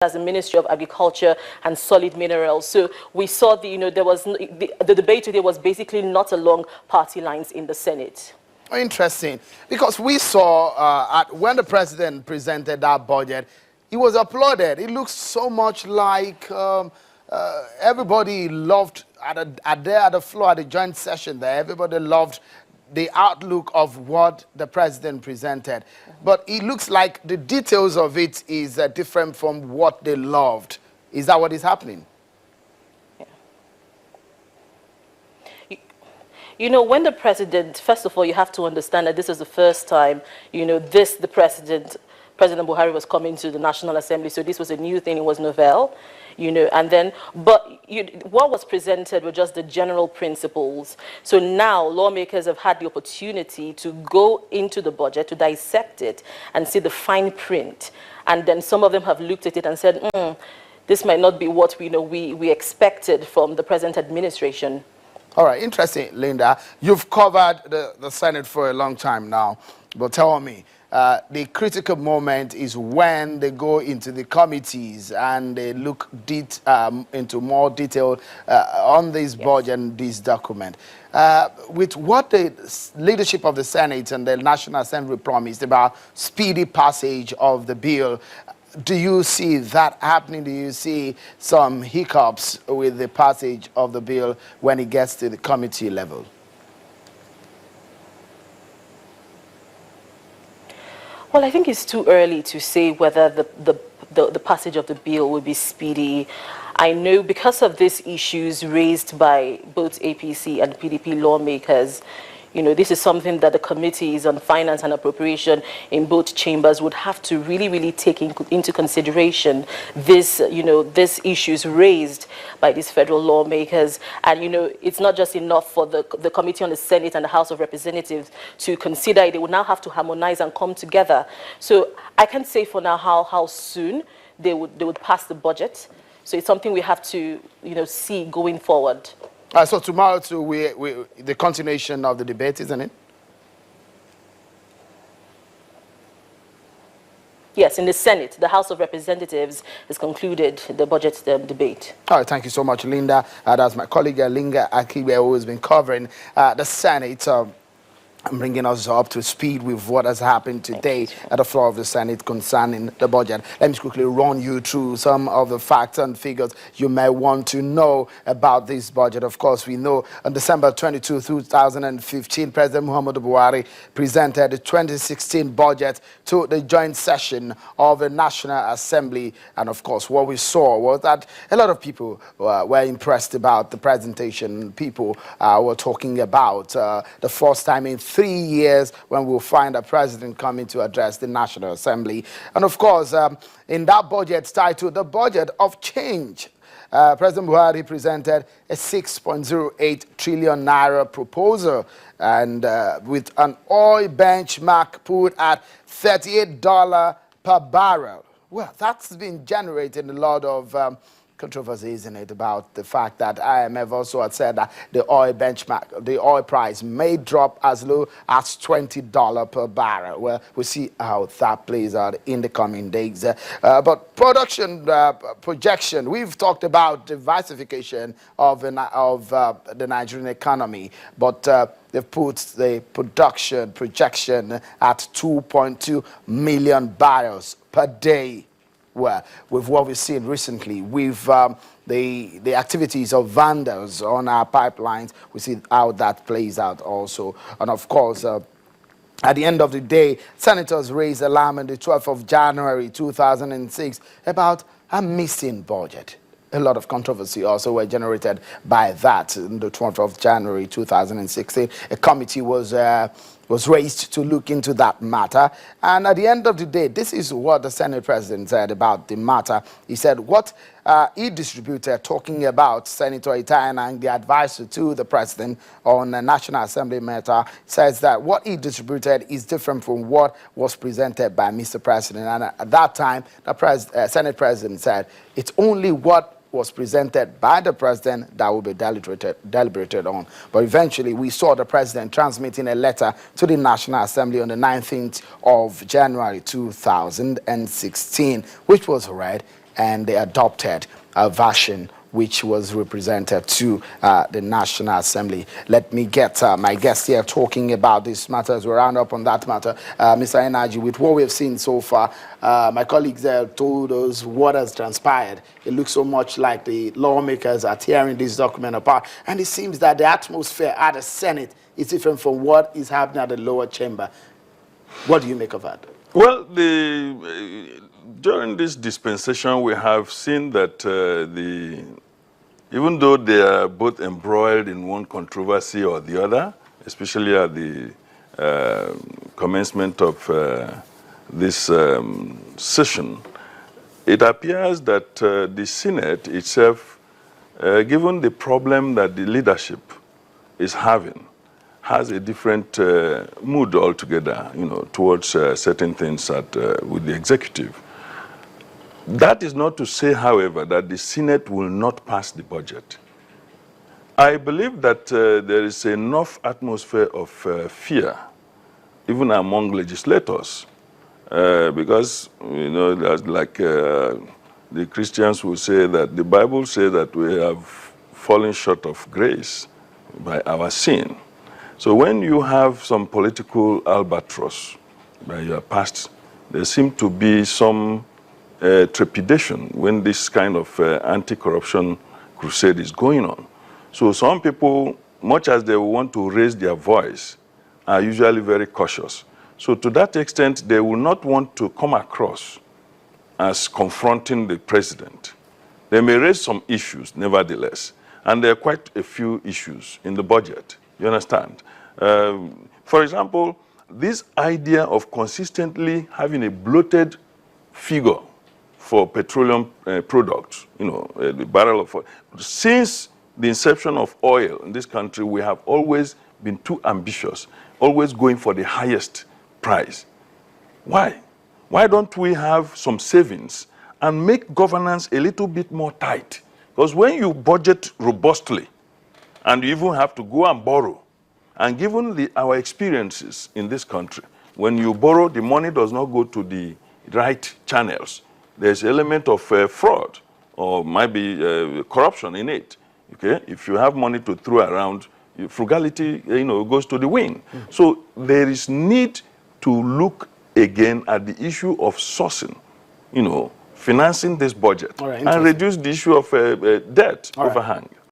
as the Ministry of Agriculture and Solid Minerals. So we saw there was the debate today was basically not along party lines in the Senate. Interesting, because we saw when the president presented that budget, he was applauded. It looks so much like everybody loved at the floor at the joint session there. Everybody loved the outlook of what the president presented. But it looks like the details of it is different from what they loved. Is that what is happening? Yeah. When the president, first of all, you have to understand that this is the first time, President Buhari was coming to the National Assembly, so this was a new thing, it was novel, and then, what was presented were just the general principles. So now lawmakers have had the opportunity to go into the budget, to dissect it, and see the fine print. And then some of them have looked at it and said, this might not be what we expected from the present administration. All right, interesting, Linda. You've covered the Senate for a long time now, but tell me, the critical moment is when they go into the committees and they look into more detail on this budget and this document. With what the leadership of the Senate and the National Assembly promised about speedy passage of the bill, do you see that happening? Do you see some hiccups with the passage of the bill when it gets to the committee level? Well, I think it's too early to say whether the passage of the bill will be speedy. I know because of these issues raised by both APC and PDP lawmakers, this is something that the committees on finance and appropriation in both chambers would have to really take into consideration these issues raised by these federal lawmakers. And, it's not just enough for the Committee on the Senate and the House of Representatives to consider it. They would now have to harmonize and come together. So I can't say for now how soon they would pass the budget. So it's something we have to, see going forward. So tomorrow, too, the continuation of the debate, isn't it? Yes, in the Senate, the House of Representatives has concluded the budget debate. All right, thank you so much, Linda. That's my colleague, Linda Akibe, who has been covering the Senate. Bringing us up to speed with what has happened today at the floor of the Senate concerning the budget. Let me quickly run you through some of the facts and figures you may want to know about this budget. Of course, we know on December 22, 2015, President Muhammadu Buhari presented the 2016 budget to the joint session of the National Assembly. And of course, what we saw was that a lot of people were impressed about the presentation. People were talking about the first time in 3 years when we'll find a president coming to address the National Assembly. And of course, in that budget titled The Budget of Change, President Buhari presented a 6.08 trillion naira proposal, and with an oil benchmark put at $38 per barrel. Well, that's been generating a lot of controversy, isn't it, about the fact that IMF also had said that the oil benchmark, the oil price may drop as low as $20 per barrel. Well, we'll see how that plays out in the coming days. But production projection, we've talked about diversification of the Nigerian economy, but they've put the production projection at 2.2 million barrels per day. Well, with what we've seen recently, with the activities of vandals on our pipelines, we see how that plays out also. And of course, at the end of the day, senators raised alarm on the 12th of January 2006 about a missing budget. A lot of controversy also were generated by that. On the 12th of January 2016, a committee was raised to look into that matter. And at the end of the day, this is what the Senate president said about the matter. He said what he distributed, talking about Senator Itaiana and the advisor to the president on the National Assembly matter, says that what he distributed is different from what was presented by Mr. President. And at that time, the Senate president said it's only what was presented by the president that will be deliberated on. But eventually, we saw the president transmitting a letter to the National Assembly on the 19th of January 2016, which was read and they adopted a version which was represented to the National Assembly. Let me get my guest here talking about this matter as we round up on that matter. Mr. Energy, with what we've seen so far, my colleagues have told us what has transpired. It looks so much like the lawmakers are tearing this document apart, and it seems that the atmosphere at the Senate is different from what is happening at the lower chamber. What do you make of that? Well, during this dispensation, we have seen that even though they are both embroiled in one controversy or the other, especially at the commencement of this session, it appears that the Senate itself, given the problem that the leadership is having, has a different mood altogether, towards certain things with the executive. That is not to say, however, that the Senate will not pass the budget. I believe that there is enough atmosphere of fear, even among legislators, because, there's like the Christians will say that the Bible says that we have fallen short of grace by our sin. So when you have some political albatross by your past, there seems to be some trepidation when this kind of anti-corruption crusade is going on. So some people, much as they want to raise their voice, are usually very cautious. So to that extent, they will not want to come across as confronting the president. They may raise some issues, nevertheless, and there are quite a few issues in the budget. You understand? For example, this idea of consistently having a bloated figure for petroleum products, the barrel of oil. Since the inception of oil in this country, we have always been too ambitious, always going for the highest price. Why? Why don't we have some savings and make governance a little bit more tight? Because when you budget robustly, and you even have to go and borrow, and given our experiences in this country, when you borrow, the money does not go to the right channels. There's an element of fraud or maybe corruption in it. Okay, if you have money to throw around, frugality, goes to the wind. So there is need to look again at the issue of sourcing, financing this budget, and reduce the issue of debt overhang.